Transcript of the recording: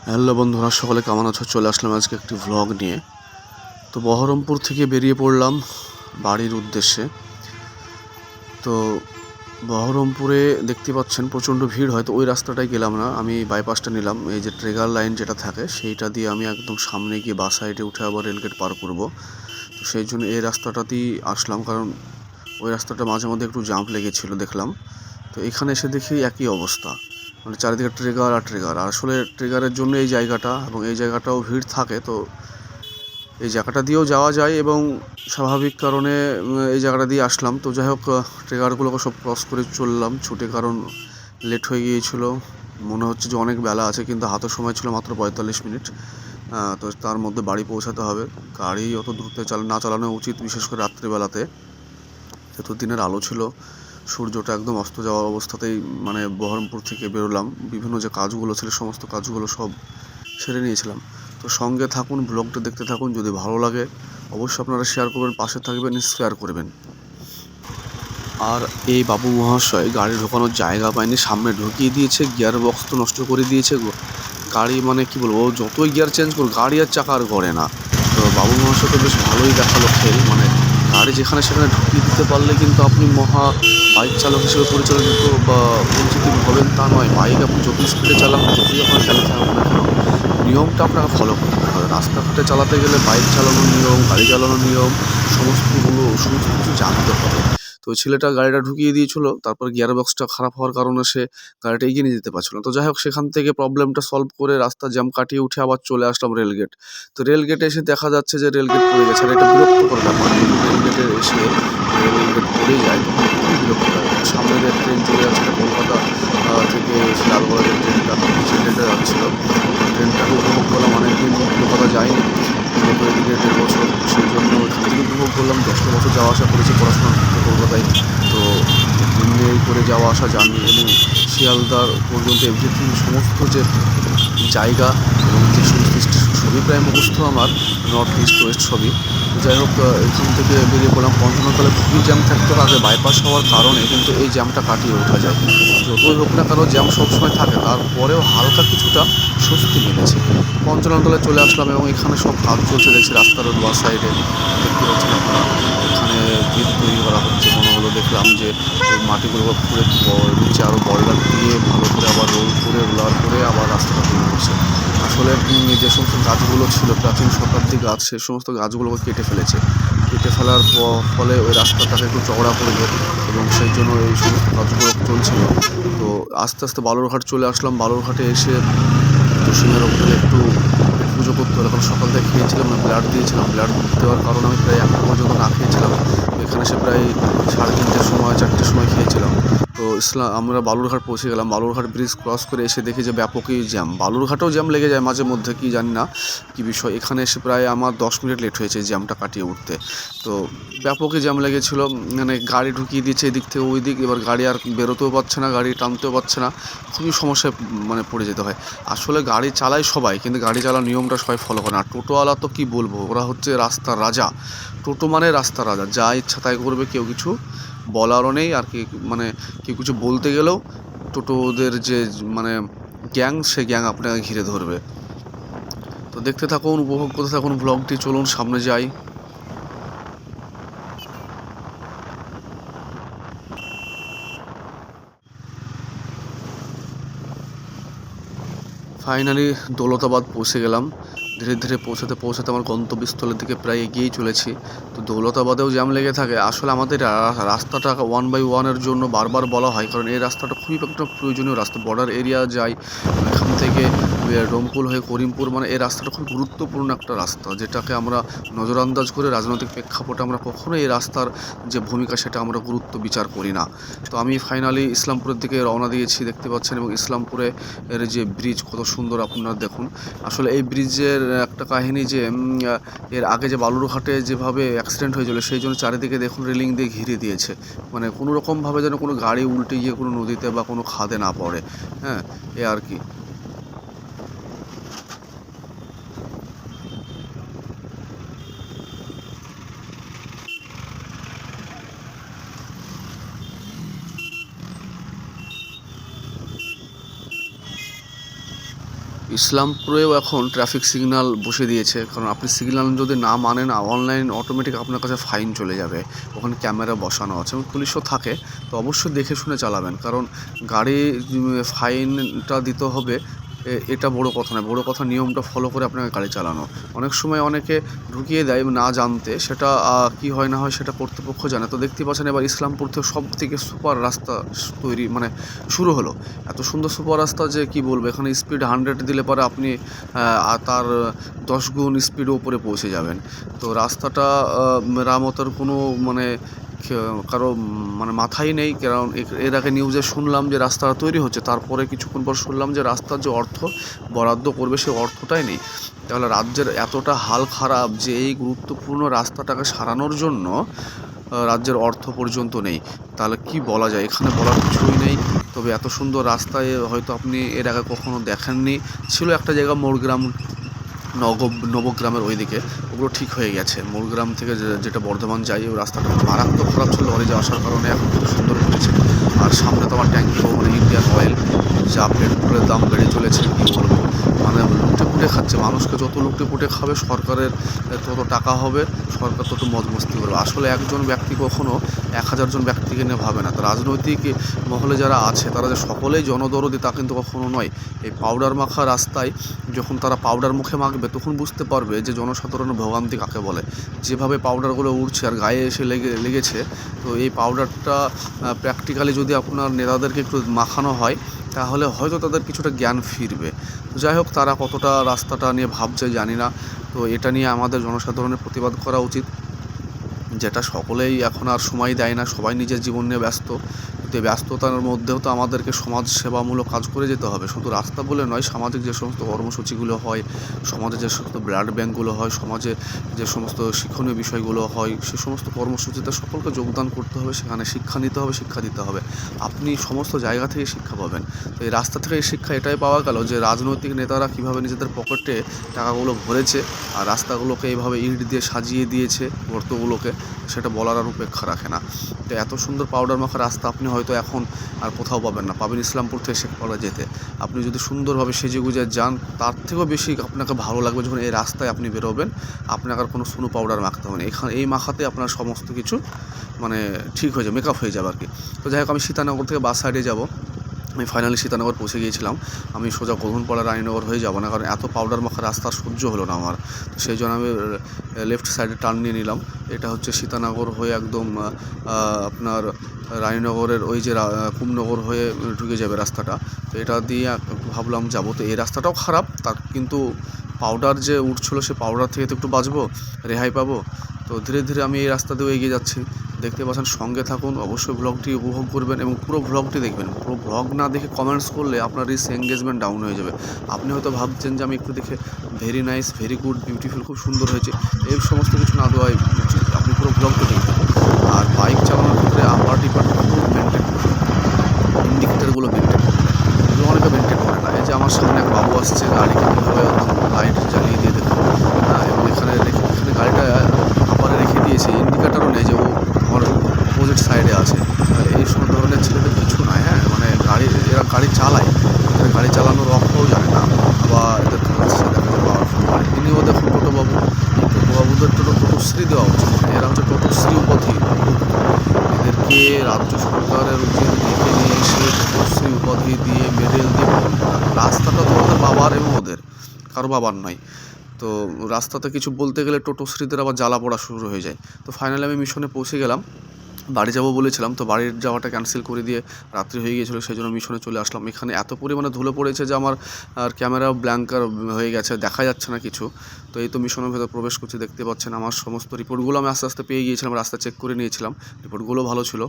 Hello বন্ধুরা, সকলে কেমন আছো? চলে আসলাম আজকে একটি ভ্লগ নিয়ে। তো বহরমপুর থেকে বেরিয়ে পড়লাম বাড়ির উদ্দেশ্যে। তো বহরমপুরে দেখতে পাচ্ছেন প্রচণ্ড ভিড় হয়, তো ওই রাস্তাটাই গেলাম না, আমি বাইপাসটা নিলাম। এই যে ট্রেগার লাইন যেটা থাকে সেইটা দিয়ে আমি একদম সামনে গিয়ে বাস সাইডে উঠে আবার রেলগেট পার করব। তো সেই জন্য এই রাস্তাটাতেই আসলাম, কারণ ওই রাস্তাটা মাঝে মধ্যে একটু জাম্প লেগেছিলো দেখলাম। তো এখানে এসে দেখি একই অবস্থা, মানে চারিদিকে ট্রেগার আর ট্রেগার। আর আসলে ট্রেগারের জন্য এই জায়গাটা, এবং এই জায়গাটাও ভিড় থাকে। তো এই জায়গাটা দিয়েও যাওয়া যায় এবং স্বাভাবিক কারণে এই জায়গাটা দিয়ে আসলাম। তো যাই হোক, ট্রেগারগুলোকে সব ক্রস করে চললাম ছুটে, কারণ লেট হয়ে গিয়েছিলো। মনে হচ্ছে যে অনেক বেলা আছে, কিন্তু হাতে সময় ছিল মাত্র 45 মিনিট। তো তার মধ্যে বাড়ি পৌঁছাতে হবে। গাড়ি অত দ্রুত না চালানো উচিত, বিশেষ করে রাত্রিবেলাতে, যেহেতু দিনের আলো ছিল। সূর্যটা একদম অস্ত যাওয়ার অবস্থাতেই মানে বহরমপুর থেকে বেরোলাম। বিভিন্ন যে কাজগুলো ছিল সমস্ত কাজগুলো সব সেরে নিয়েছিলাম। তো সঙ্গে থাকুন, ব্লগটা দেখতে থাকুন। যদি ভালো লাগে অবশ্যই আপনারা শেয়ার করবেন, পাশে থাকবেন, ইন্সপায়ার করবেন। আর এই বাবু মহাশয় গাড়ি ঢোকানোর জায়গা পায়নি, সামনে ঢুকিয়ে দিয়েছে। গিয়ার বক্স তো নষ্ট করে দিয়েছে। গাড়ি মানে কি বলবো, যতই গিয়ার চেঞ্জ করুক গাড়ি আর চাকা আর গড়ে না। তো বাবু মহাশয় তো বেশ ভালোই দেখালো খেল, মানে গাড়ি যেখানে সেখানে ঢুকিয়ে দিতে পারলে কিন্তু আপনি মহা বাইক চালক হিসেবে পরিচালিত বা পরিচিতি হবেন তা নয়। বাইক আপনি যতই স্পিডে চালান, যতই আপনার খেলাতে হোক না কেন, নিয়মটা আপনাকে ফলো করতে হবে। রাস্তাঘাটে চালাতে গেলে বাইক চালানোর নিয়ম, গাড়ি চালানোর নিয়ম সমস্ত কিছু জানতে হবে। তো ওই ছেলেটা গাড়িটা ঢুকিয়ে দিয়েছিল, তারপর গিয়ার বক্সটা খারাপ হওয়ার কারণে সে গাড়িটা এগিয়ে নিয়ে যেতে পারছিল না। তো যাই হোক, সেখান থেকে প্রবলেমটা সলভ করে রাস্তা জ্যাম কাটিয়ে উঠে আবার চলে আসলাম রেলগেট। তো রেলগেটে এসে দেখা যাচ্ছে যে রেলগেট পড়ে গেছে। আর এটা বিরক্তকর ব্যাপার, যদি রেলগেটে এসে রেলগেট পড়ে যায় তখন খুবই বিরক্ত লাগে। সামনে যে ট্রেন চলে যাচ্ছে, কলকাতা থেকে লালগড়া যে ট্রেনটা, সেই ট্রেনটা যাচ্ছিলো। ট্রেনটাকে উপভোগ করলাম, অনেকদিন কলকাতা যাইনি, বিগত এদিকে 1.5 বছর। সেই জন্য ওইখান থেকে উপভোগ করলাম। 10টা বছর যাওয়া আসা করেছি পড়াশোনার ক্ষেত্রে কলকাতায়। তো এমনি করে যাওয়া আসা জার্নি, এবং শিয়ালদার পর্যন্ত এভরিথিং সমস্ত যে জায়গা এবং যে সমস্ত স্টেশন সবই প্রায় মুখস্থ আমার, নর্থ ইস্ট ওয়েস্ট সবই। তো যাই হোক, এখান থেকে বেরিয়ে পড়লাম। পঞ্চনতলে খুবই জ্যাম থাকতো আগে, বাইপাস হওয়ার কারণে কিন্তু এই জ্যামটা কাটিয়ে ওঠা যায়। যতই হোক না কেন জ্যাম সবসময় থাকে, তারপরেও হালকা কিছুটা স্বস্তি মিলেছে। পঞ্চনতলায় চলে আসলাম এবং এখানে সব কাজ চলছে দেখছি রাস্তার বাঁ সাইডে। দেখতে পাচ্ছেন আপনারা, এখানে ভিত তৈরি করা হচ্ছে মনে হলো। দেখলাম যে ওই মাটিগুলোকে খুঁড়ে নিচে আরও বল্ডার দিয়ে ভালো করে আবার রোলার করে আবার রাস্তাটা তৈরি করছে। আসলে যে সমস্ত গাছগুলো ছিল প্রাচীন শতাব্দী গাছ, সেই সমস্ত গাছগুলোকে কেটে ফেলেছে। কেটে ফেলার ফলে ওই রাস্তাটাকে একটু চওড়া করবে, এবং সেই জন্য এই সমস্ত কাজগুলো চলছিল। তো আস্তে আস্তে বালুরঘাট চলে আসলাম। বালুরঘাটে এসে জসিমের হোটেলে একটু পেট পুজো করতে হলো, কারণ সকাল থেকে খেয়েছিলাম না, ব্লাড দিয়েছিলাম। ব্লাড দেওয়ার কারণে আমি প্রায় 1টা পর্যন্ত না খেয়েছিলাম। তো এখানে এসে প্রায় 3:30টার সময় 4টের সময় খেয়েছিলাম। তো আমরা বালুরঘাট পৌঁছে গেলাম। বালুরঘাট ব্রিজ ক্রস করে এসে দেখি যে ব্যাপকই জ্যাম। বালুরঘাটেও জ্যাম লেগে যায় মাঝে মধ্যে, কি জানি না কী বিষয়। এখানে এসে প্রায় আমার 10 মিনিট লেট হয়েছে জ্যামটা কাটিয়ে উঠতে। তো ব্যাপকই জ্যাম লেগেছিলো, মানে গাড়ি ঢুকিয়ে দিচ্ছে এদিক থেকে ওই দিক, এবার গাড়ি আর বেরোতেও পারছে না, গাড়ি টানতেও পারছে না। খুবই সমস্যায় মানে পড়ে যেতে হয়। আসলে গাড়ি চালায় সবাই, কিন্তু গাড়ি চালানোর নিয়মটা সবাই ফলো করে না। আর টোটোওয়ালা তো কী বলবো, ওরা হচ্ছে রাস্তার রাজা। টোটো মানে রাস্তার রাজা, যা ইচ্ছা তাই করবে, কেউ কিছু বলারও নেই। আর কি মানে কেউ কিছু বলতে গেলেও টোটোদের যে মানে গ্যাং, সে গ্যাং আপনাকে ঘিরে ধরবে। তো দেখতে থাকুন, উপভোগ করতে থাকুন ব্লগটি। চলুন সামনে যাই। ফাইনালি দৌলতাবাদ পৌঁছে গেলাম। ধীরে ধীরে পৌঁছাতে আমার গন্তব্যস্থলের দিকে প্রায় এগিয়েই চলেছি। তো দৌলতাবাদেও জ্যাম লেগে থাকে। আসলে আমাদের রাস্তাটা 1/1-এর জন্য বারবার বলা হয়, কারণ এই রাস্তাটা খুবই একটা প্রয়োজনীয় রাস্তা। বর্ডার এরিয়া যায় এখান থেকে ডোমকুল হয়ে করিমপুর, মানে এই রাস্তাটা খুব গুরুত্বপূর্ণ একটা রাস্তা, যেটাকে আমরা নজরআন্দাজ করে রাজনৈতিক প্রেক্ষাপটে আমরা কখনোই এই রাস্তার যে ভূমিকা সেটা আমরা গুরুত্ব বিচার করি না। তো আমি ফাইনালি ইসলামপুরের দিকে রওনা দিয়েছি, দেখতে পাচ্ছেন। এবং ইসলামপুরে এর যে ব্রিজ কত সুন্দর আপনারা দেখুন। আসলে এই ব্রিজের একটা কাহিনী যে এর আগে যে বালুরঘাটে যেভাবে অ্যাক্সিডেন্ট হয়েছিল, সেই জন্য চারিদিকে দেখুন রেলিং দিয়ে ঘিরে দিয়েছে, মানে কোনো রকমভাবে যেন কোনো গাড়ি উল্টে গিয়ে কোনো নদীতে বা কোনো খাদে না পড়ে। হ্যাঁ, এ আর কি। ইসলামপুরেও এখন ট্রাফিক সিগন্যাল বসে দিয়েছে, কারণ আপনি সিগন্যাল যদি না মানেন অনলাইন অটোমেটিক আপনার কাছে ফাইন চলে যাবে। ওখানে ক্যামেরা বসানো আছে এবং পুলিশও থাকে, তো অবশ্যই দেখে শুনে চালাবেন, কারণ গাড়ি ফাইনটা দিতে হবে এটা বড় কথা নয়। বড় কথা নিয়মটা ফলো করে আপনাকে গাড়ি চালানো। অনেক সময় অনেকে ঢুকিয়ে দেয় না জানতে, সেটা কি হয় না হয় সেটা কর্তৃপক্ষ জানে। তো দেখতে পাচ্ছেন এবার ইসলামপুর থেকে সব থেকে সুপার রাস্তা তৈরি শুরু হলো। এত সুন্দর সুপার রাস্তা যে কি বলবো, এখানে স্পিড 100 দিলে পরে আপনি তার 10 গুণ স্পিডের উপরে পৌঁছে যাবেন। তো রাস্তাটা মেরামতের কোনো কারো মাথাই নেই, কারণ এর আগে নিউজে শুনলাম যে রাস্তাটা তৈরি হচ্ছে, তারপরে কিছুক্ষণ পর শুনলাম যে রাস্তার যে অর্থ বরাদ্দ করবে সেই অর্থটাই নেই। তাহলে রাজ্যের এতটা হাল খারাপ যে এই গুরুত্বপূর্ণ রাস্তাটাকে সারানোর জন্য রাজ্যের অর্থ পর্যন্ত নেই। তাহলে কি বলা যায়, এখানে বলার কিছুই নেই। তবে এত সুন্দর রাস্তায় হয়তো আপনি এর আগে কখনো দেখেননি। ছিল একটা জায়গা মোড়গ্রাম নবগ্রামের ওইদিকে, ওগুলো ঠিক হয়ে গেছে। মোড়গ্রাম থেকে যেটা বর্ধমান যায় ওই রাস্তাটা মারাত্মক খারাপ ছিল লরি যাওয়া আসার কারণে, এখন খুব সুন্দর করেছে। আর সামনে তো আমার ট্যাঙ্কি ইন্ডিয়ান অয়েল, যা পেট্রোলের দাম বেড়ে চলেছে কী বলবো, লুটে পুটে খাচ্ছে মানুষকে। যত লুটে পুটে খাবে সরকারের তত টাকা হবে, সরকার তত মজমস্তি করবে। আসলে একজন ব্যক্তি কখনো 1000 জন ব্যক্তিকে নিয়ে ভাবে না। তো রাজনৈতিক মহলে যারা আছে তারা যে সকলেই জনদরদি তা কিন্তু কখনো নয়। এই পাউডার মাখা রাস্তায় যখন তারা পাউডার মুখে মাখবে তখন বুঝতে পারবে যে জনসাধারণের ভোগান্তি কাকে বলে। যেভাবে পাউডারগুলো উঠছে আর গায়ে এসে লেগেছে, তো এই পাউডারটা প্র্যাকটিক্যালি যদি আপনার নেতাদেরকে একটু মাখানো হয় তাহলে হয়তো তাদের কিছুটা জ্ঞান ফিরবে। তো যাই হোক, তারা কতটা রাস্তাটা নিয়ে ভাবছে জানি না। তো এটা নিয়ে আমাদের জনসাধারণের প্রতিবাদ করা উচিত, যেটা সকলেই এখন আর সময় দেয় না, সবাই নিজের জীবন নিয়ে ব্যস্ত। তো এই ব্যস্ততার মধ্যেও তো আমাদেরকে সমাজ সেবামূলক কাজ করে যেতে হবে। শুধু রাস্তা বলে নয়, সামাজিক যে সমস্ত কর্মসূচিগুলো হয়, সমাজে যে সমস্ত ব্লাড ব্যাঙ্কগুলো হয়, সমাজে যে সমস্ত শিক্ষণীয় বিষয়গুলো হয়, সে সমস্ত কর্মসূচিতে সকলকে যোগদান করতে হবে। সেখানে শিক্ষা নিতে হবে, শিক্ষা দিতে হবে। আপনি সমস্ত জায়গা থেকে শিক্ষা পাবেন। তো এই রাস্তা থেকে এই শিক্ষা এটাই পাওয়া গেল যে রাজনৈতিক নেতারা কীভাবে নিজেদের পকেটে টাকাগুলো ভরেছে আর রাস্তাগুলোকে এইভাবে ইট দিয়ে সাজিয়ে দিয়েছে গর্তগুলোকে, সেটা বলার আর উপেক্ষা রাখে না। তো এত সুন্দর পাউডার মাখা রাস্তা আপনি হয়তো এখন আর কোথাও পাবেন না, পাবেন ইসলামপুর থেকে শেখপাড়া যেতে। আপনি যদি সুন্দরভাবে সেজে গুজে যান, তার থেকেও বেশি আপনাকে ভালো লাগবে যখন এই রাস্তায় আপনি বেরোবেন। আপনাকে আর কোনো সুনো পাউডার মাখতে হবে না, এই মাখাতে আপনার সমস্ত কিছু ঠিক হয়ে যাবে, মেকআপ হয়ে যাবে আর কি। তো যাই হোক, আমি সীতানগর থেকে বাস সাইডে যাব। আমি ফাইনালি সীতানগর পৌঁছে গিয়েছিলাম। আমি সোজা গোধনপাড়া রানীনগর হয়ে যাব না, কারণ এত পাউডার মাখা রাস্তা সহ্য হলো না আমার। তো সেই জন্য আমি লেফট সাইডে টার্ন নিয়ে নিলাম। এটা হচ্ছে সীতানগর হয়ে একদম আপনার রানীনগরের ওই যে কুমনগর হয়ে ঢুকে যাবে রাস্তাটা। তো এটা দিয়ে ভাবলাম যাবো। তো এই রাস্তাটাও খারাপ, তার কিন্তু পাউডার যে উঠছিলো সে পাউডার থেকে তো একটু বাঁচবো, রেহাই পাবো। তো ধীরে ধীরে আমি এই রাস্তা দিয়েও এগিয়ে যাচ্ছি। দেখতে পাচ্ছেন, সঙ্গে থাকুন, অবশ্যই ব্লগটি উপভোগ করবেন এবং পুরো ব্লগটি দেখবেন। পুরো ব্লগ না দেখে কমেন্টস করলে আপনার রিচ এঙ্গেজমেন্ট ডাউন হয়ে যাবে। আপনি হয়তো ভাবছেন যে আমি একটু দেখে very nice, very good, beautiful, খুব সুন্দর হয়েছে, এই সমস্ত কিছু না দেওয়াই উচিত। আপনি পুরো ব্লগটা দেখবেন। আর বাইক চালানোর ক্ষেত্রে আবার ডিপার্টমেন্ট মেনটেন করবেন, ইন্ডিকেটারগুলো মেনটেন করবেন, এগুলো অনেকে মেনটেন করে না। এই যে আমার সামনে এক বাবু আসছে, গাড়িকে কীভাবে লাইট জ্বালিয়ে দিয়ে দেখুন। এবং এখানে গাড়িটা আপারে রেখে দিয়েছে, ইন্ডিকেটারও নেই যে ও আমার অপোজিট সাইডে আছে। এই সব ধরনের ছেলেদের কিছু নয়। হ্যাঁ, এরা গাড়ি চালায়, গাড়ি চালানোর অক্ষও জানে না। আবার এদের পাওয়ারফুল তিনিও দেখুন টোটোবাবু। এই টোটোবাবুদের টোটোশ্রী দেওয়া উচিত, এরা হচ্ছে টোটোশ্রী উপাধি। এদেরকে রাজ্য সরকারের উচিত ডেকে নিয়ে এসে টোটোশ্রী উপাধি দিয়ে, মেডেল দিয়ে। রাস্তাটা তো ওদের বাবার এবং ওদের, কারো বাবার নয়। তো রাস্তাতে কিছু বলতে গেলে টোটোশ্রীদের আবার জ্বালা পড়া শুরু হয়ে যায়। তো ফাইনালি আমি মিশনে পৌঁছে গেলাম। বাড়ি যাবো বলেছিলাম, তো বাড়ির যাওয়াটা ক্যান্সেল করে দিয়ে রাত্রি হয়ে গিয়েছিলো, সেই জন্য মিশনে চলে আসলাম। এখানে এত পরিমাণে ধুলো পড়েছে যে আমার আর ক্যামেরা ব্ল্যাঙ্কার হয়ে গেছে, দেখা যাচ্ছে না কিছু। তো এই তো মিশনের ভেতর প্রবেশ করছি, দেখতে পাচ্ছেন আমার সমস্ত রিপোর্টগুলো আমি আস্তে আস্তে পেয়ে গিয়েছিলাম, রাস্তা চেক করে নিয়েছিলাম, রিপোর্টগুলো ভালো ছিল।